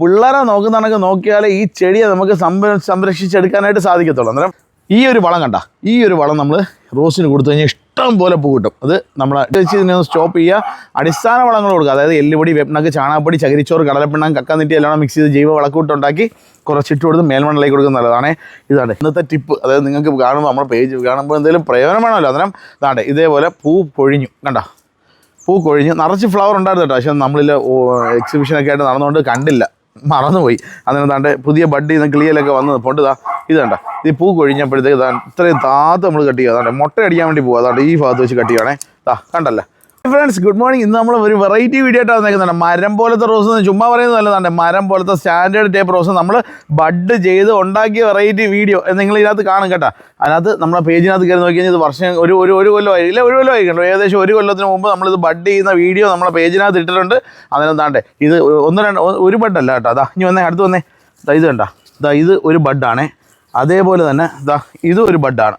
പിള്ളേരെ നോക്കുന്നതാണെങ്കിൽ നോക്കിയാലേ ഈ ചെടിയെ നമുക്ക് സംരക്ഷിച്ചെടുക്കാനായിട്ട് സാധിക്കത്തുള്ളൂ. അന്നേരം ഈ ഒരു വളം കണ്ട, ഈ ഒരു വളം നമ്മൾ റോസിന് കൊടുത്തു കഴിഞ്ഞാൽ ഇഷ്ടം പോലെ പൂ കിട്ടും. അത് നമ്മൾ ഇതിനെ സ്റ്റോപ്പ് ചെയ്യുക, അടിസ്ഥാന വളങ്ങൾ കൊടുക്കുക. അതായത് എല്ലുപൊടി, വേപ്പിണ്ണാക്ക്, ചാണകപ്പൊടി, ചകിരിച്ചോറ്, കടലപ്പിണ്ണാക്ക്, കക്കാനിറ്റി എല്ലാം മിക്സ് ചെയ്ത് ജൈവ വളക്കൂട്ടുണ്ടാക്കി കുറച്ചിട്ട് കൊടുത്ത് മേൽമണ്ണിലേക്ക് കൊടുക്കുന്നത് നല്ലതാണ്. ഇതാണ് ഇന്നത്തെ ടിപ്പ്. അതായത് നിങ്ങൾക്ക് കാണുമ്പോൾ നമ്മുടെ പേജ് കാണുമ്പോൾ എന്തെങ്കിലും പ്രയോജനം വേണമല്ലോ. അന്നേരം ഇതാണ്ട് ഇതേപോലെ പൂ പൊഴിഞ്ഞു കണ്ട, പൂ കൊഴിഞ്ഞ് നിറച്ച് ഫ്ലവർ ഉണ്ടായിരുന്നു കേട്ടോ. പക്ഷെ നമ്മളിൽ എക്സിബിഷനൊക്കെ ആയിട്ട് നടന്നുകൊണ്ട് കണ്ടില്ല, മറന്നുപോയി. അതിനെന്താണ്ട് പുതിയ ബഡ് ചെയ്യുന്ന കിളിയിലൊക്കെ വന്നത് കൊണ്ട് ഇത് കണ്ട, ഈ പൂ കൊഴിഞ്ഞപ്പോഴത്തേക്ക് ഇത്രയും താത്ത് നമ്മൾ കട്ട് ചെയ്യുക. അതാണ്ട് മുട്ട അടിക്കാൻ വേണ്ടി പോകുക. അതാണ്ട് ഈ ഭാഗത്ത് വെച്ച് കട്ട് ചെയ്യുകയാണേ. കണ്ടല്ലേ ഫ്രണ്ട്സ്, ഗുഡ് മോർണിംഗ്. ഇന്ന് നമ്മൾ ഒരു വെറൈറ്റി വീഡിയോ ആയിട്ടാണ് വന്നേക്കുന്നുണ്ട്. മരം പോലത്തെ റോസ് ചുമ്മാ പറയുന്നത് നല്ലതാണ്. മരം പോലത്തെ സ്റ്റാൻഡേർഡ് ടൈപ്പ് റോസ് നമ്മൾ ബഡ് ചെയ്ത് ഉണ്ടാക്കിയ വെറൈറ്റി വീഡിയോ നിങ്ങൾ ഇതിനകത്ത് കാണും കേട്ടോ. അതിനകത്ത് നമ്മളെ പേജിനകത്ത് കയറി നോക്കി കഴിഞ്ഞാൽ ഇത് വർഷം ഒരു കൊല്ലമായി, ഇല്ല 1 കൊല്ലമായി കണ്ടു. ഏകദേശം 1 കൊല്ലത്തിന് മുമ്പ് നമ്മളിത് ബഡ് ചെയ്യുന്ന വീഡിയോ നമ്മളെ പേജിനകത്ത് ഇട്ടിട്ടുണ്ട്. അതിനെന്താണ്ട് ഇത് ഒരു ബഡല്ല കേട്ടോ. അതാ ഇനി വന്നേ, അടുത്ത് വന്നേ. ഇത് കണ്ട, ഇത് ഒരു ബഡാണേ. അതേപോലെ തന്നെ ഇതും ഒരു ബഡാണ്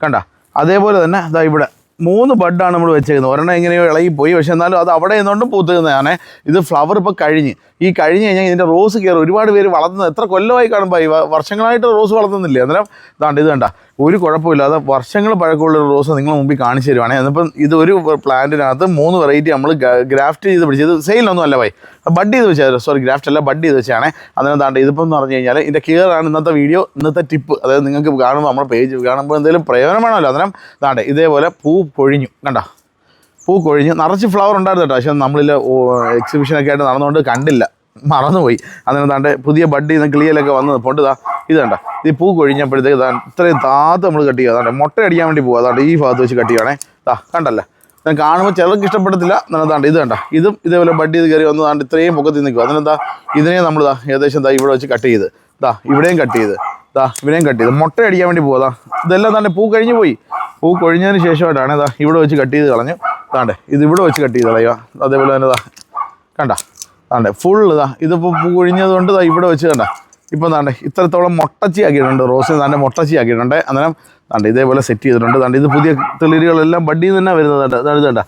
കണ്ട. അതേപോലെ തന്നെ ഇവിടെ 3 ബഡാണ് നമ്മൾ വെച്ചേക്കുന്നത്. ഒരെണ്ണം എങ്ങനെയോ ഇളകിപ്പോയി, പക്ഷെ എന്നാലും അത് അവിടെ നിന്നുകൊണ്ടും പൂത്തുന്നതാണ്. ഇത് ഫ്ലവർ ഇപ്പോൾ കഴിഞ്ഞ് കഴിഞ്ഞാൽ ഇതിൻ്റെ റോസ് കയറി ഒരുപാട് പേര് വളർത്തുന്നത് എത്ര കൊല്ലമായി കാണുമ്പോൾ വർഷങ്ങളായിട്ട് റോസ് വളർത്തുന്നില്ലേ. അന്നേരം ഇത് കണ്ട, ഒരു കുഴപ്പമില്ലാതെ വർഷങ്ങൾ പഴക്കമുള്ള ഒരു റോസ് നിങ്ങൾ മുമ്പിൽ കാണിച്ചു തരുവാണെങ്കിൽ. അതിപ്പം ഇതൊരു പ്ലാന്റിനകത്ത് 3 വെറൈറ്റി നമ്മൾ ഗ്രാഫ്റ്റ് ചെയ്ത് പിടിച്ചത്. സെയിലൊന്നും അല്ല പോയി ബഡ് ചെയ്ത് വെച്ചാൽ, സോറി ഗ്രാഫ്റ്റ് അല്ല, ബഡ് ചെയ്ത് വെച്ചാണ്. അതിനെന്താണ്ട് ഇതിപ്പം എന്ന് പറഞ്ഞു കഴിഞ്ഞാൽ ഇതിൻ്റെ കെയറാണ് ഇന്നത്തെ വീഡിയോ, ഇന്നത്തെ ടിപ്പ്. അതായത് നിങ്ങൾക്ക് കാണുമ്പോൾ നമ്മുടെ പേജ് കാണുമ്പോൾ എന്തെങ്കിലും പ്രയോജനം വേണമല്ലോ. അന്നേരം ഇതേപോലെ പൂ പൊഴിഞ്ഞു കണ്ട, പൂ കൊഴിഞ്ഞ് നിറച്ച് ഫ്ലവർ ഉണ്ടായിരുന്നു കേട്ടോ. പക്ഷെ നമ്മളിൽ എക്സിബിഷനൊക്കെ ആയിട്ട് നടന്നുകൊണ്ട് കണ്ടില്ല, മറന്നുപോയി. അതിനെന്താണ്ട് പുതിയ ബഡ് ചെയ്യുന്ന കിളിയിലൊക്കെ വന്നത് കൊണ്ട് ഇത് കണ്ട, ഈ പൂ കൊഴിഞ്ഞപ്പോഴത്തേക്ക് ഇത്രയും താത്ത് നമ്മൾ കട്ട് ചെയ്യുക. അതാണ്ട് മുട്ട അടിക്കാൻ വേണ്ടി പോകുക. അതാണ്ട് ഈ ഭാഗത്ത് വെച്ച് കട്ട് ചെയ്യുകയാണേ. കണ്ടല്ലേ, ഞാൻ കാണുമ്പോൾ ചിലർക്ക് ഇഷ്ടപ്പെടത്തില്ല. അതിനെന്താണ്ട് ഇത് കണ്ട, ഇതും ഇതേപോലെ ബഡ് ചെയ്ത് കയറി വന്നതാണ്ട് ഇത്രയും പൊക്കത്തിൽ നിൽക്കുക. അതിനെന്താ ഇതിനെ നമ്മൾ ഏകദേശം ഇവിടെ വെച്ച് കട്ട് ചെയ്ത് ഇവിടെയും കട്ട് ചെയ്ത് ഇവിടെയും കട്ട് ചെയ്ത് മുട്ട അടിക്കാൻ വേണ്ടി പോകുക. ഇതെല്ലാം തന്നെ പൂ കഴിഞ്ഞ് പോയി. പൂ കൊഴിഞ്ഞതിന് ശേഷമായിട്ടാണ് ഇവിടെ വെച്ച് കട്ട് ചെയ്ത് കളഞ്ഞു. ഇത് ഇവിടെ വെച്ച് കട്ട് ചെയ്ത് കളയുക. അതേപോലെ തന്നെ കണ്ട ഫുൾ ഇതിപ്പോൾ പൂ കൊഴിഞ്ഞത് കൊണ്ട് ഇവിടെ വെച്ച് കണ്ട. ഇപ്പം ഇത്രത്തോളം മുട്ടച്ചി ആക്കിയിട്ടുണ്ട്. റോസിന് മുട്ടച്ചി ആക്കിയിട്ടുണ്ട്. അന്നേരം ഇതേപോലെ സെറ്റ് ചെയ്തിട്ടുണ്ട്. ഇത് പുതിയ തെളിരുകളെല്ലാം ബഡ് തന്നെ വരുന്നത്. ഇത്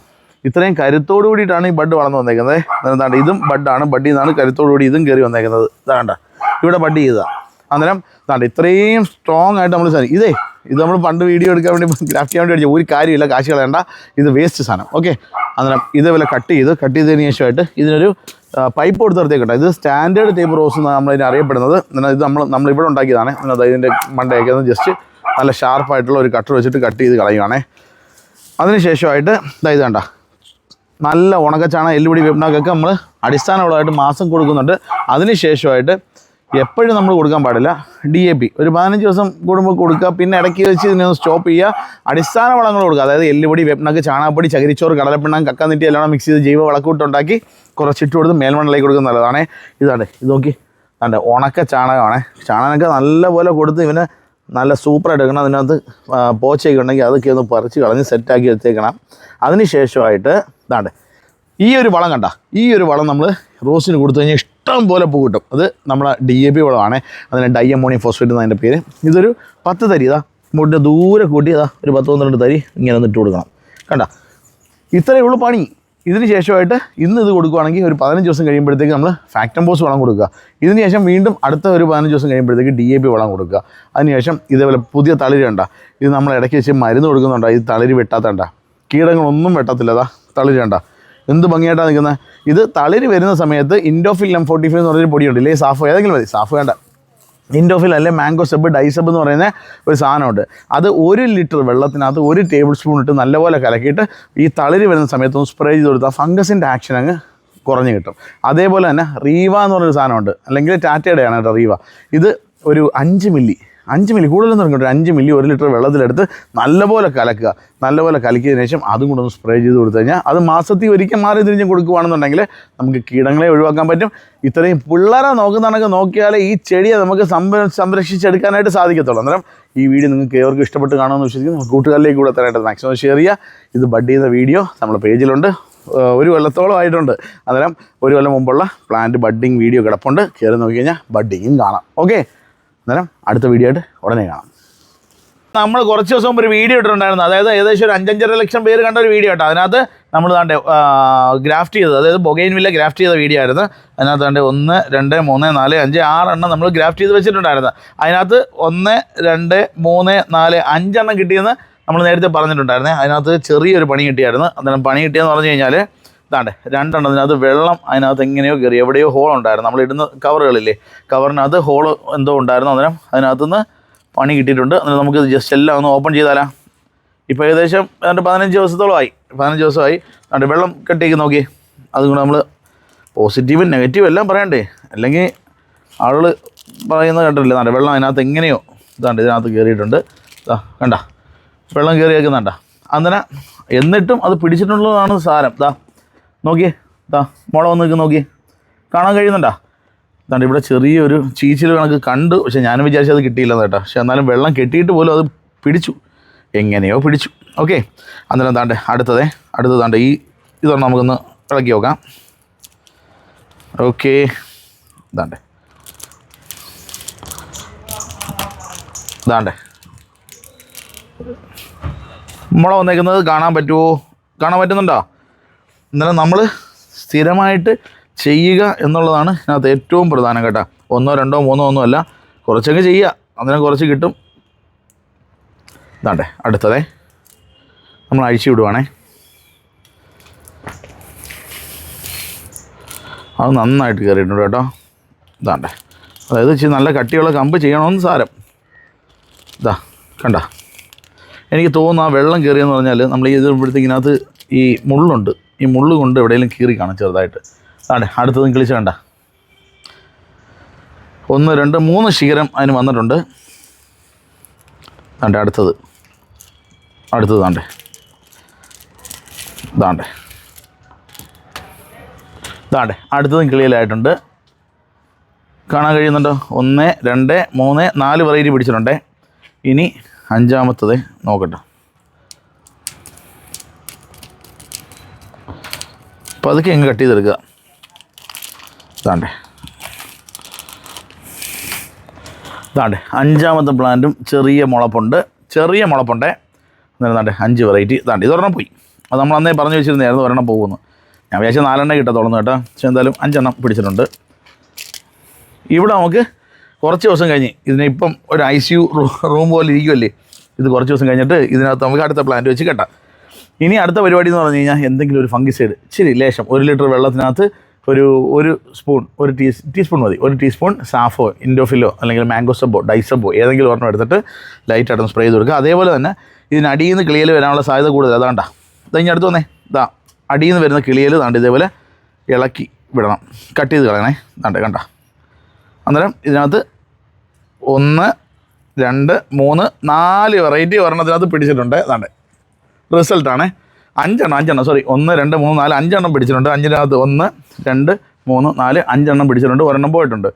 ഇത്രയും കരുത്തോടു കൂടിയിട്ടാണ് ഈ ബഡ് വളർന്നു വന്നേക്കുന്നത്. ഇതും ബഡാണ്, ബഡ് ചെയ്താണ് കരുത്തോടു കൂടി ഇതും കയറി വന്നേക്കുന്നത്. ഇവിടെ ബഡ് ചെയ്തതാണ്. അന്നേരം ഇത്രയും സ്ട്രോങ് ആയിട്ട് നമ്മൾ ഇത് നമ്മൾ പണ്ട് വീഡിയോ എടുക്കാൻ വേണ്ടി ഗ്രാഫ്റ്റ് ചെയ്യാൻ വേണ്ടി അടിച്ചു. ഒരു കാര്യമില്ല, കാശ് കളയണ്ട, ഇത് വേസ്റ്റ് സാധനം. ഓക്കെ, അന്നേരം ഇതേപോലെ കട്ട് ചെയ്തതിന് ശേഷമായിട്ട് ഇതിനൊരു പൈപ്പ് കൊടുത്ത് നിർത്തിയേക്കട്ടെ. ഇത് സ്റ്റാൻഡേർഡ് ടൈപ്പ് റോസ് എന്നാണ് നമ്മളിതിനെ അറിയപ്പെടുന്നത്. ഇത് നമ്മളിവിടെ ഉണ്ടാക്കിയതാണ്. ഇതിൻ്റെ മണ്ടയൊക്കെ ജസ്റ്റ് നല്ല ഷാർപ്പായിട്ടുള്ള ഒരു കട്ടർ വെച്ചിട്ട് കട്ട് ചെയ്ത് കളയുകയാണേ. അതിന് ശേഷമായിട്ട് ഇത് കണ്ട, നല്ല ഉണക്കച്ചാണ, എല്ലുപൊടി, വേപ്പിണ്ണാക്കൊക്കെ നമ്മൾ അടിസ്ഥാനമുള്ളതായിട്ട് മാസം കൊടുക്കുന്നുണ്ട്. അതിന് ശേഷമായിട്ട് എപ്പോഴും നമ്മൾ കൊടുക്കാൻ പാടില്ല. DAP ഒരു 15 ദിവസം കൂടുമ്പോൾ കൊടുക്കുക. പിന്നെ ഇടയ്ക്ക് വെച്ച് ഇതിനെ സ്റ്റോപ്പ് ചെയ്യുക. അടിസ്ഥാന വളങ്ങൾ കൊടുക്കുക. അതായത് എല്ലുപൊടി, വേപ്പിണ്ണാക്ക്, ചാണകപ്പൊടി, ചകിരിച്ചോറ്, കടലപ്പിണ്ണാക്ക്, കക്കാനിറ്റി എല്ലാം മിക്സ് ചെയ്ത് ജൈവ വളക്കൂട്ടുണ്ടാക്കി കുറച്ചിട്ട് കൊടുത്ത് മേൽമണ്ണിലേക്ക് കൊടുക്കുന്നത് നല്ലതാണ്. ഇത് നോക്കി ഉണക്ക ചാണകമാണ്. ചാണകമൊക്കെ നല്ലപോലെ കൊടുത്ത് ഇവന് നല്ല സൂപ്പറായിട്ട് എടുക്കണം. അതിനകത്ത് പോച്ചയൊക്കെ ഉണ്ടെങ്കിൽ അതൊക്കെ ഒന്ന് പറിച്ച് കളഞ്ഞ് സെറ്റാക്കി വെച്ചേക്കണം. അതിന് ശേഷമായിട്ട് ഈ ഒരു വളം കണ്ട, ഈ ഒരു വളം നമ്മൾ റോസിന് കൊടുത്തു കഴിഞ്ഞാൽ ഇഷ്ടം പോലെ പൂ കിട്ടും. അത് നമ്മളെ DAP വളമാണ്. അതിന് ഡൈഅമോണിയം ഫോസ്ഫേറ്റ് എന്നതിൻ്റെ പേര്. ഇതൊരു 10 തരി മുട്ട ദൂരെ കൂട്ടി ഒരു 10-12 തരി ഇങ്ങനെ ഒന്ന് ഇട്ട് കൊടുക്കണം. കണ്ട, ഇത്രയേ ഉള്ളൂ പണി. ഇതിന് ശേഷമായിട്ട് ഇന്ന് ഇത് കൊടുക്കുകയാണെങ്കിൽ ഒരു 15 ദിവസം കഴിയുമ്പോഴത്തേക്ക് നമ്മൾ ഫാക്ടംബോസ് വളം കൊടുക്കുക. ഇതിന് ശേഷം വീണ്ടും അടുത്ത ഒരു 15 ദിവസം കഴിയുമ്പോഴത്തേക്ക് DAP വളം കൊടുക്കുക. അതിനുശേഷം ഇതേപോലെ പുതിയ തളിര് കണ്ട, ഇത് നമ്മൾ ഇടയ്ക്ക് വെച്ച് മരുന്ന് കൊടുക്കുന്നുണ്ട്. ഇത് തളിര് വെട്ടാത്തണ്ട, കീടങ്ങളൊന്നും വെട്ടത്തില്ല. തളിര് കണ്ട, എന്ത് ഭംഗിയായിട്ടാണ് നിൽക്കുന്നത്. ഇത് തളിര് വരുന്ന സമയത്ത് ഇൻഡോഫിൽ M45 എന്ന് പറഞ്ഞൊരു പൊടിയുണ്ട്. ഇല്ലേ സാഫോ ഏതെങ്കിലും മതി, സാഫോ വേണ്ട, ഇൻഡോഫിൽ അല്ലെ മാംഗോ സെബ്, ഡൈസബ് എന്ന് പറയുന്ന ഒരു സാധനമുണ്ട്. അത് 1 ലിറ്റർ വെള്ളത്തിനകത്ത് 1 ടേബിൾ സ്പൂൺ ഇട്ട് നല്ലപോലെ കലക്കിയിട്ട് ഈ തളിര് വരുന്ന സമയത്തൊന്ന് സ്പ്രേ ചെയ്ത് കൊടുത്താൽ ഫംഗസിൻ്റെ ആക്ഷൻ അങ്ങ് കുറഞ്ഞ് കിട്ടും. അതേപോലെ തന്നെ റീവ എന്ന് പറഞ്ഞൊരു സാധനമുണ്ട്, അല്ലെങ്കിൽ ടാറ്റയുടെയാണ് കേട്ടോ റീവ. ഇത് ഒരു 5 മില്ലി കൂടുതലൊന്നും ഇറങ്ങട്ടെ, 5 മില്ലി 1 ലിറ്റർ വെള്ളത്തിലെടുത്ത് നല്ലപോലെ കലക്കുക. നല്ലപോലെ കലക്കിയതിന് ശേഷം അതും കൂടെ ഒന്ന് സ്പ്രേ ചെയ്ത് കൊടുത്തു കഴിഞ്ഞാൽ അത് മാസത്തിൽ ഒരിക്കൽ മാറി തിരിഞ്ഞ് കൊടുക്കുകയാണെന്നുണ്ടെങ്കിൽ നമുക്ക് കീടങ്ങളെ ഒഴിവാക്കാൻ പറ്റും. ഇത്രയും പിള്ളേരെ നോക്കുന്നതാണെങ്കിൽ നോക്കിയാലേ ഈ ചെടിയെ നമുക്ക് സംരക്ഷിച്ചെടുക്കാനായിട്ട് സാധിക്കത്തുള്ളൂ. അന്നേരം ഈ വീഡിയോ നിങ്ങൾക്ക് ഏവർക്കും ഇഷ്ടപ്പെട്ട് കാണുമെന്ന് വിശ്വസിക്കുന്നു. കൂട്ടുകാരിലേക്ക് കൂടെ തരാനായിട്ട് മാക്സിമം ഷെയർ ചെയ്യുക. ഇത് ബഡ് ചെയ്യുന്ന വീഡിയോ നമ്മുടെ പേജിലുണ്ട്. 1 കൊല്ലത്തോളം ആയിട്ടുണ്ട്. അന്നേരം 1 കൊല്ലം മുമ്പുള്ള പ്ലാന്റ് ബഡ്ഡിങ് വീഡിയോ കിടപ്പുണ്ട്. കയറി നോക്കി കഴിഞ്ഞാൽ ബഡ്ഡിങ്ങും കാണാം. ഓക്കെ, അന്നേരം അടുത്ത വീഡിയോ ആയിട്ട് ഉടനെ കാണാം. നമ്മൾ കുറച്ച് ദിവസം മുമ്പ് ഒരു വീഡിയോ ഇട്ടിട്ടുണ്ടായിരുന്നു. അതായത് ഏകദേശം ഒരു 5-5.5 ലക്ഷം പേര് കണ്ട ഒരു വീഡിയോ കേട്ടോ. അതിനകത്ത് നമ്മൾ താണ്ടെ ഗ്രാഫ്റ്റ് ചെയ്തത്, അതായത് ബൊഗൈൻവില്ല ഗ്രാഫ്റ്റ് ചെയ്ത വീഡിയോ ആയിരുന്നു. അതിനകത്ത് താണ്ടെ 1 2 3 4 5 6 എണ്ണം നമ്മൾ ഗ്രാഫ്റ്റ് ചെയ്ത് വെച്ചിട്ടുണ്ടായിരുന്നു. അതിനകത്ത് 1 2 3 4 5 എണ്ണം കിട്ടിയെന്ന് നമ്മൾ നേരത്തെ പറഞ്ഞിട്ടുണ്ടായിരുന്നേ. അതിനകത്ത് ചെറിയൊരു പണി കിട്ടിയായിരുന്നു. അന്നേരം പണി കിട്ടിയെന്ന് പറഞ്ഞു കഴിഞ്ഞാൽ ഇതാണ്ട് 2 എണ്ണത്തിനകത്ത് വെള്ളം അതിനകത്ത് എങ്ങനെയോ കയറി, എവിടെയോ ഹോൾ ഉണ്ടായിരുന്നു. നമ്മൾ ഇടുന്ന കവറുകളില്ലേ, കവറിനകത്ത് ഹോൾ എന്തോ ഉണ്ടായിരുന്നു. അന്നേരം അതിനകത്തുനിന്ന് പണി കിട്ടിയിട്ടുണ്ട്. അന്നേരം നമുക്ക് ജസ്റ്റ് എല്ലാം ഒന്ന് ഓപ്പൺ ചെയ്താലാ. ഇപ്പോൾ ഏകദേശം 15 ദിവസത്തോളമായി, 15 ദിവസമായി. അതുകൊണ്ട് വെള്ളം കെട്ടിയേക്ക് നോക്കി. അതുകൊണ്ട് നമ്മൾ പോസിറ്റീവും നെഗറ്റീവും എല്ലാം പറയണ്ടേ, അല്ലെങ്കിൽ ആളുകൾ പറയുന്നത് കേട്ടിട്ടില്ല. നല്ല വെള്ളം അതിനകത്ത് എങ്ങനെയോ ഇതാണ്ട് ഇതിനകത്ത് കയറിയിട്ടുണ്ട്. കണ്ട വെള്ളം കയറി വെക്കുന്നുണ്ട. അന്നേരം എന്നിട്ടും അത് പിടിച്ചിട്ടുള്ളതാണ് സാരം. നോക്കിയേ, മുള വന്ന് നിൽക്ക് നോക്കി, കാണാൻ കഴിയുന്നുണ്ടോ? അതാണ്ട് ഇവിടെ ചെറിയൊരു ചീച്ചിൽ കണക്ക് കണ്ടു. പക്ഷേ ഞാനും വിചാരിച്ചത് അത് കിട്ടിയില്ലെന്ന് കേട്ടോ. പക്ഷെ എന്നാലും വെള്ളം കെട്ടിയിട്ട് പോലും അത് പിടിച്ചു, എങ്ങനെയോ പിടിച്ചു. ഓക്കെ, അന്നേരം അടുത്തതാണ്ട് ഇതൊന്ന് നമുക്കൊന്ന് ഇളക്കി നോക്കാം. ഓക്കെ, ഇതാണ്ടേ മുള വന്നേക്കുന്നത് കാണാൻ പറ്റുന്നുണ്ടോ? അന്നേരം നമ്മൾ സ്ഥിരമായിട്ട് ചെയ്യുക എന്നുള്ളതാണ് ഇതിനകത്ത് ഏറ്റവും പ്രധാനം കേട്ടോ. 1 2 3 ഒന്നും അല്ല, കുറച്ചൊക്കെ ചെയ്യുക, അന്നേരം കുറച്ച് കിട്ടും. അടുത്തതേ നമ്മൾ അഴിച്ചു വിടുവാണേ. അത് നന്നായിട്ട് കയറിയിട്ടുണ്ട് കേട്ടോ. അതായത് ഇച്ചിരി നല്ല കട്ടിയുള്ള കമ്പ് ചെയ്യണമെന്ന് സാരം. കണ്ട, എനിക്ക് തോന്നുന്നു ആ വെള്ളം കയറിയെന്ന് പറഞ്ഞാൽ നമ്മൾ ഇവിടുത്തേക്കിനകത്ത് ഈ മുള്ളുണ്ട്, ഈ മുള്ള് കൊണ്ട് എവിടെയെങ്കിലും കീറി കാണും ചെറുതായിട്ട്. അടുത്തതും കിളിച്ച് കണ്ട 1 2 3 ശിഖരം അതിന് വന്നിട്ടുണ്ട്. അടുത്തത് അടുത്തതും കിളിയിലായിട്ടുണ്ട്. കാണാൻ കഴിയുന്നുണ്ടോ? 1 2 3 4 വെറൈറ്റി പിടിച്ചിട്ടുണ്ട്. ഇനി 5-മത്തത് നോക്കട്ടെ. അപ്പോൾ അതൊക്കെ എങ്ങ് കട്ട് ചെയ്തെടുക്കുക. 5-മത്തെ പ്ലാന്റും ചെറിയ മുളപ്പുണ്ട്. അന്നേരം 5 വെറൈറ്റി. ഇതൊരെണ്ണം പോയി. അത് നമ്മൾ അന്നേ പറഞ്ഞു വെച്ചിരുന്നായിരുന്നു ഒരെണ്ണം പോകുന്നു. ഞാൻ വിചാരിച്ച 4 എണ്ണം കിട്ടത്തുള്ളൂ കേട്ടോ. പക്ഷേ എന്തായാലും 5 എണ്ണം പിടിച്ചിട്ടുണ്ട്. ഇവിടെ നമുക്ക് കുറച്ച് ദിവസം കഴിഞ്ഞ് ഇതിനിപ്പം ഒരു ICU റൂം പോലെ ഇരിക്കുമല്ലേ, ഇത് കുറച്ച് ദിവസം കഴിഞ്ഞിട്ട് ഇതിനകത്ത് നമുക്ക് അടുത്ത പ്ലാന്റ് വെച്ച് കെട്ടാം. ഇനി അടുത്ത പരിപാടി എന്ന് പറഞ്ഞു കഴിഞ്ഞാൽ എന്തെങ്കിലും ഒരു ഫംഗിസൈഡ് ശരി ലേശം 1 ലിറ്റർ വെള്ളത്തിനകത്ത് ഒരു സ്പൂൺ, ഒരു ടീസ്പൂൺ മതി, 1 ടീസ്പൂൺ സാഫോ, ഇൻഡോഫിലോ അല്ലെങ്കിൽ മാംഗോ സബോ, ഡൈസബോ ഏതെങ്കിലും ഒരെണ്ണം എടുത്തിട്ട് ലൈറ്റായിട്ടൊന്ന് സ്പ്രേ ചെയ്ത് കൊടുക്കുക. അതേപോലെ തന്നെ ഇതിനടിയിൽ നിന്ന് കിളിയിൽ വരാനുള്ള സാധ്യത കൂടുതൽ. ഇനി അടുത്ത് വന്നേ, അടിയിൽ നിന്ന് വരുന്ന കിളിയിൽ ഇതേപോലെ ഇളക്കി വിടണം, കട്ട് ചെയ്ത് കളയണേ. കണ്ട അന്നേരം ഇതിനകത്ത് 1 2 3 4 വെറൈറ്റി ഒരെണ്ണത്തിനകത്ത് പിടിച്ചിട്ടുണ്ട്. റിസൾട്ടാണ് 5 എണ്ണം 1 2 3 4 5 എണ്ണം പിടിച്ചിട്ടുണ്ട്. 5-നകത്ത് 1 2 3 4 5 എണ്ണം പിടിച്ചിട്ടുണ്ട്, ഒരെണ്ണം പോയിട്ടുണ്ട്.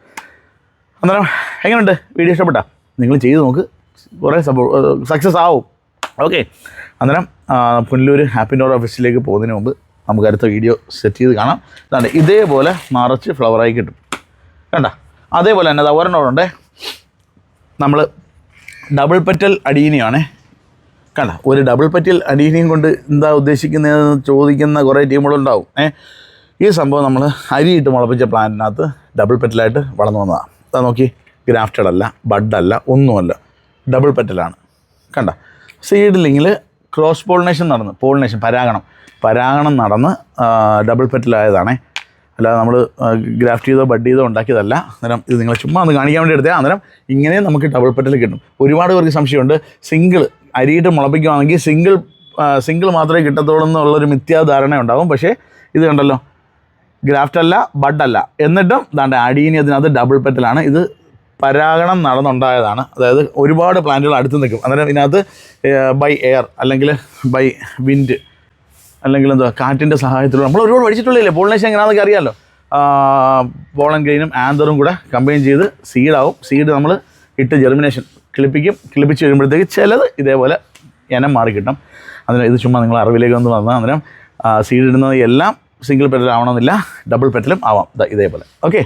അന്നേരം എങ്ങനെയുണ്ട്? വീഡിയോ ഇഷ്ടപ്പെട്ടാ? നിങ്ങൾ ചെയ്ത് നോക്ക്, കുറേ സക്സസ് ആവും. ഓക്കെ, അന്നേരം പുനലൂർ ഹാപ്പി നോർ ഓഫീസിലേക്ക് പോകുന്നതിന് മുമ്പ് നമുക്ക് അടുത്ത വീഡിയോ സെറ്റ് ചെയ്ത് കാണാം. ഇതേപോലെ നിറച്ച് ഫ്ലവറായി കിട്ടും. കണ്ട, അതേപോലെ തന്നെ ഒരെണ്ണമുണ്ടേ, നമ്മൾ ഡബിൾ പെറ്റൽ അടീനിയാണ്. കണ്ട, ഒരു ഡബിൾ പെറ്റൽ അടീനിയും കൊണ്ട് എന്താ ഉദ്ദേശിക്കുന്നതെന്ന് ചോദിക്കുന്ന കുറേ ടീമുകളുണ്ടാവും. ഈ സംഭവം നമ്മൾ അരിയിട്ട് മുളപ്പിച്ച പ്ലാന്റിനകത്ത് ഡബിൾ പെറ്റലായിട്ട് വളർന്നു വന്നതാണ്. അതാ നോക്കി, ഗ്രാഫ്റ്റഡ് അല്ല, ബഡല്ല, ഒന്നുമല്ല, ഡബിൾ പെറ്റലാണ്. കണ്ട, സീഡ്ലിങ്ങിൽ ക്രോസ് പോളിനേഷൻ നടന്ന്, പരാഗണം നടന്ന് ഡബിൾ പെറ്റലായതാണേ. അല്ലാതെ നമ്മൾ ഗ്രാഫ്റ്റ് ചെയ്തോ ബഡ് ചെയ്തോ ഉണ്ടാക്കിയതല്ല. അന്നേരം ഇത് നിങ്ങളെ ചുമ്മാ ഒന്ന് കാണിക്കാൻ വേണ്ടി എടുത്തേ. അന്നേരം ഇങ്ങനെ നമുക്ക് ഡബിൾ പെറ്റൽ കിട്ടും. ഒരുപാട് പേർക്ക് സംശയമുണ്ട്, സിംഗിൾ അരിയിട്ട് മുളപ്പിക്കുകയാണെങ്കിൽ സിംഗിൾ മാത്രമേ കിട്ടത്തുള്ളൂ എന്നുള്ളൊരു മിഥ്യാധാരണ ഉണ്ടാകും. പക്ഷേ ഇത് കണ്ടല്ലോ, ഗ്രാഫ്റ്റ് അല്ല, ബഡല്ല, എന്നിട്ടും അടീനി അതിനകത്ത് ഡബിൾ പെറ്റലാണ്. ഇത് പരാഗണം നടന്നുണ്ടായതാണ്. അതായത് ഒരുപാട് പ്ലാന്റുകൾ അടുത്ത് നിൽക്കും. അന്നേരം ഇതിനകത്ത് ബൈ എയർ അല്ലെങ്കിൽ ബൈ വിൻഡ് അല്ലെങ്കിൽ കാറ്റിൻ്റെ സഹായത്തിലൂടെ നമ്മൾ ഒരുപാട് പഠിച്ചിട്ടുള്ളില്ലേ പോളിനേഷൻ എങ്ങനെയാണെന്നൊക്കെ അറിയാമല്ലോ. പോളൻ ഗ്രെയിനും ആന്തറും കൂടെ കമ്പൈൻ ചെയ്ത് സീഡാവും. സീഡ് നമ്മൾ ഇട്ട് ജെർമിനേഷൻ കിളിപ്പിച്ച് വരുമ്പോഴത്തേക്ക് ചിലത് ഇതേപോലെ ഇനം മാറി കിട്ടും. അതിന് ഇത് ചുമ്മാ നിങ്ങൾ അറിവിലേക്ക് വന്ന് വന്നാൽ അന്നേരം സീഡ് ഇടുന്നത് എല്ലാം സിംഗിൾ പെറ്റൽ ആവണമെന്നില്ല, ഡബിൾ പെറ്റലും ആവാം ഇതേപോലെ. ഓക്കെ.